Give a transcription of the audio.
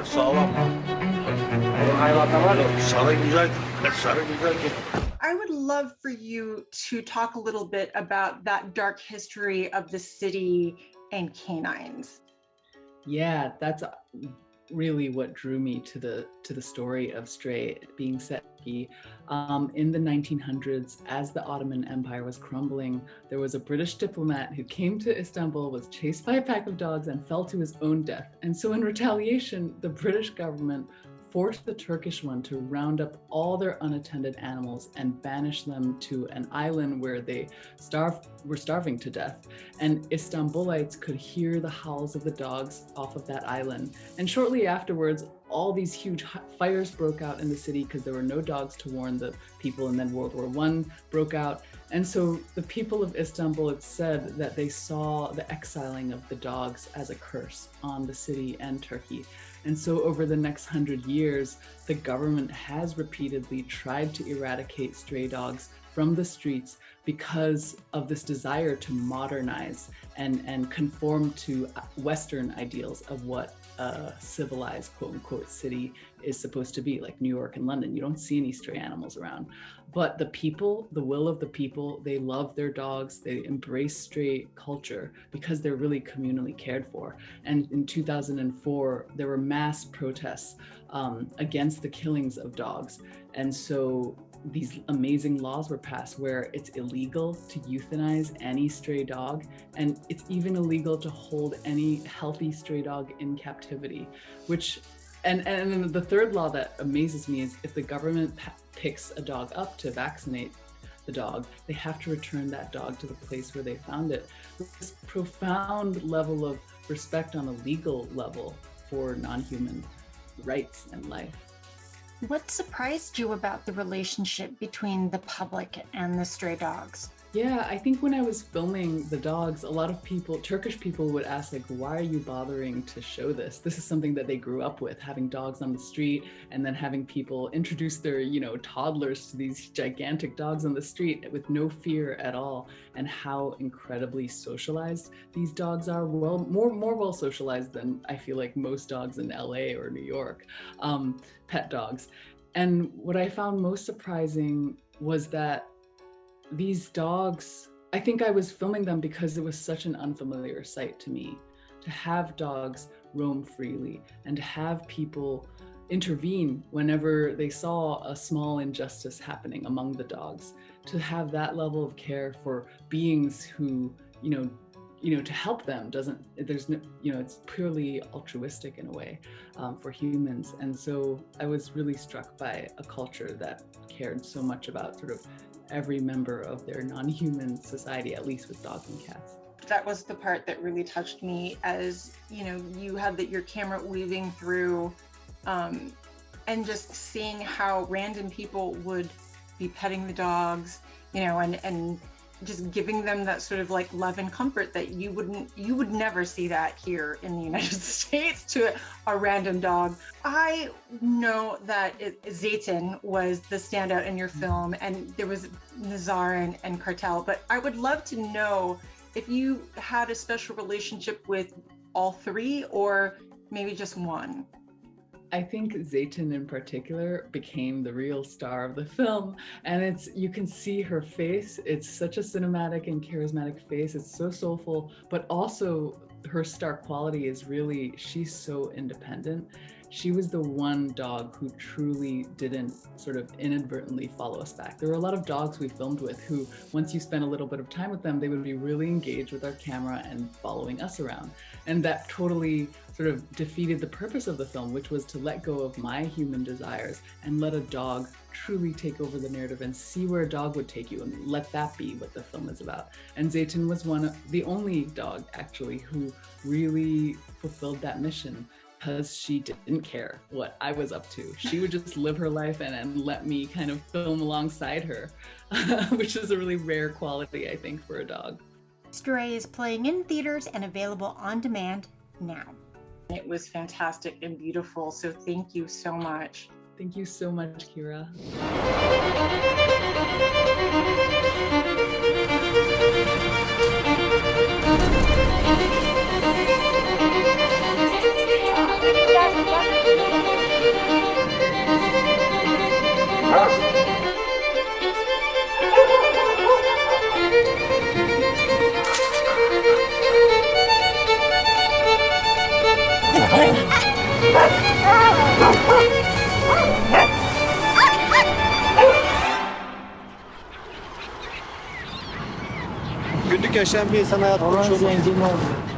olarak sağlam. Bu hayvanda var ya sarı güzel, sarı güzel. I would love for you to talk a little bit about that dark history of the city and canines. Yeah, that's really what drew me to the story of Stray being set. In the 1900s, as the Ottoman Empire was crumbling, there was a British diplomat who came to Istanbul, was chased by a pack of dogs, and fell to his own death. And so in retaliation, the British government forced the Turkish one to round up all their unattended animals and banish them to an island where they were starving to death. And Istanbulites could hear the howls of the dogs off of that island. And shortly afterwards, all these huge fires broke out in the city because there were no dogs to warn the people, and then World War I broke out. And so the people of Istanbul, it's said that they saw the exiling of the dogs as a curse on the city and Turkey. And so over the next 100 years, the government has repeatedly tried to eradicate stray dogs from the streets because of this desire to modernize and conform to Western ideals of what a civilized, quote unquote, city is supposed to be, like New York and London. You don't see any stray animals around. But the people, the will of the people, they love their dogs, they embrace stray culture because they're really communally cared for. And in 2004, there were mass protests against the killings of dogs. And so these amazing laws were passed where it's illegal to euthanize any stray dog, and it's even illegal to hold any healthy stray dog in captivity, and then the third law that amazes me is if the government picks a dog up to vaccinate the dog, they have to return that dog to the place where they found it. This profound level of respect on a legal level for non-human rights and life. What surprised you about the relationship between the public and the stray dogs? Yeah, I think when I was filming the dogs, a lot of people, Turkish people, would ask, like, why are you bothering to show this? This is something that they grew up with, having dogs on the street and then having people introduce their, toddlers to these gigantic dogs on the street with no fear at all, and how incredibly socialized these dogs are. Well, more well socialized than I feel like most dogs in LA or New York, pet dogs. And what I found most surprising was that these dogs, I think I was filming them because it was such an unfamiliar sight to me, to have dogs roam freely and to have people intervene whenever they saw a small injustice happening among the dogs, to have that level of care for beings who, to help them it's purely altruistic in a way for humans. And so I was really struck by a culture that cared so much about sort of every member of their non-human society, at least with dogs and cats. That was the part that really touched me, as you had your camera weaving through and just seeing how random people would be petting the dogs, and just giving them that sort of like love and comfort that you would never see that here in the United States to a random dog. I know that Zeytin was the standout in your film, and there was Nazar and Cartel, but I would love to know if you had a special relationship with all three or maybe just one. I think Zeytin in particular became the real star of the film, and you can see her face. It's such a cinematic and charismatic face. It's so soulful, but also her star quality is really, she's so independent. She was the one dog who truly didn't sort of inadvertently follow us back. There were a lot of dogs we filmed with who, once you spent a little bit of time with them, they would be really engaged with our camera and following us around. And that totally sort of defeated the purpose of the film, which was to let go of my human desires and let a dog truly take over the narrative and see where a dog would take you, and let that be what the film is about. And Zeytin was the only dog actually who really fulfilled that mission, because she didn't care what I was up to. She would just live her life and let me kind of film alongside her, which is a really rare quality, I think, for a dog. Stray is playing in theaters and available on demand now. It was fantastic and beautiful, so thank you so much. Thank you so much, KIYRA. Yes, yes. Günlük yaşayan bir insan hayatında Olan çok zengin oldu.